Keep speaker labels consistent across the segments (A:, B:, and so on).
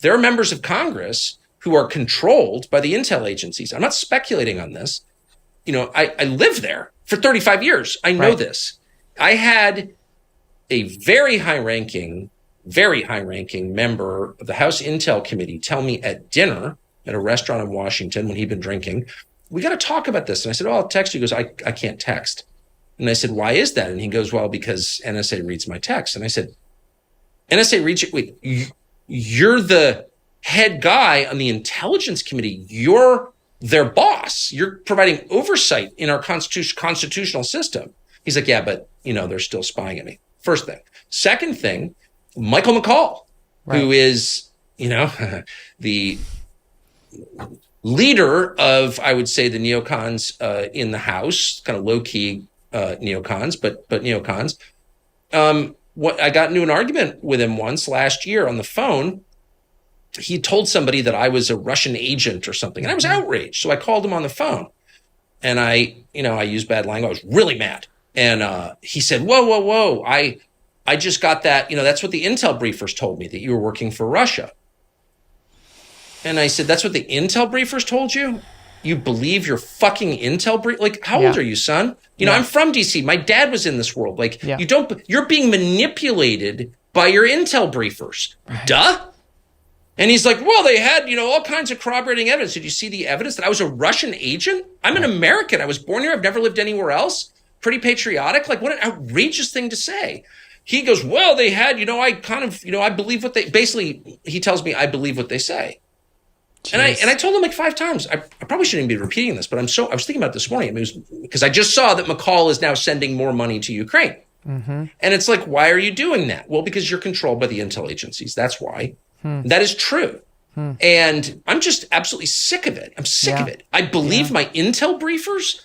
A: there are members of Congress who are controlled by the intel agencies. I'm not speculating on this. I lived there for 35 years. I know this. I had a very high-ranking member of the House Intel Committee tell me at dinner at a restaurant in Washington when he'd been drinking, we got to talk about this. And I said, I'll text you. He goes, I can't text. And I said, why is that? And he goes, well, because NSA reads my text. And I said, NSA reads it? Wait, you're the head guy on the Intelligence Committee. You're their boss. You're providing oversight in our constitutional system. He's like, yeah, but, they're still spying at me. First thing. Second thing, Michael McCall, who is, the leader of, I would say, the neocons in the House, kind of low-key neocons, but neocons. I got into an argument with him once last year on the phone. He told somebody that I was a Russian agent or something, and I was outraged. So I called him on the phone, and I used bad language. I was really mad. And he said, whoa. I just got that, that's what the intel briefers told me, that you were working for Russia. And I said, that's what the intel briefers told you? You believe your fucking intel brief? Like, how old are you, son? I'm from DC. My dad was in this world. Like, you're being manipulated by your intel briefers. Right. Duh. And he's like, well, they had, all kinds of corroborating evidence. Did you see the evidence that I was a Russian agent? I'm an American. I was born here. I've never lived anywhere else. Pretty patriotic. Like, what an outrageous thing to say. He goes, well, they had, I believe what they, basically, he tells me I believe what they say. Jeez. And I told him like 5 times, I probably shouldn't be repeating this, but I was thinking about it this morning. Because I just saw that McCall is now sending more money to Ukraine. Mm-hmm. And it's like, why are you doing that? Well, because you're controlled by the intel agencies. That's why. That is true. And I'm just absolutely sick of it. I'm sick of it. I believe my intel briefers.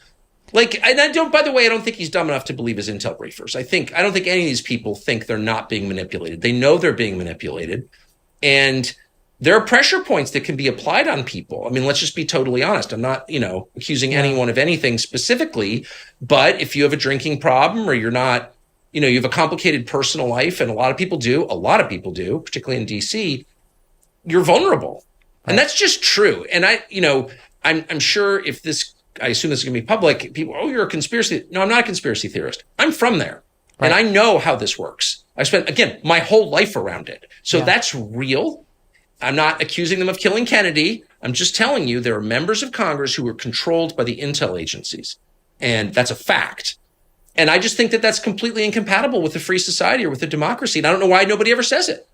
A: Like, and I don't think he's dumb enough to believe his intel briefers. I don't think any of these people think they're not being manipulated. They know they're being manipulated. And there are pressure points that can be applied on people. I mean, let's just be totally honest. I'm not, accusing anyone of anything specifically, but if you have a drinking problem or you're not, you have a complicated personal life, and a lot of people do, particularly in DC, you're vulnerable. Right. And that's just true. And I'm sure I assume this is going to be public, people, you're a conspiracy. No, I'm not a conspiracy theorist. I'm from there. Right. And I know how this works. I spent, again, my whole life around it. So that's real. I'm not accusing them of killing Kennedy. I'm just telling you there are members of Congress who are controlled by the intel agencies. And that's a fact. And I just think that that's completely incompatible with a free society or with a democracy. And I don't know why nobody ever says it.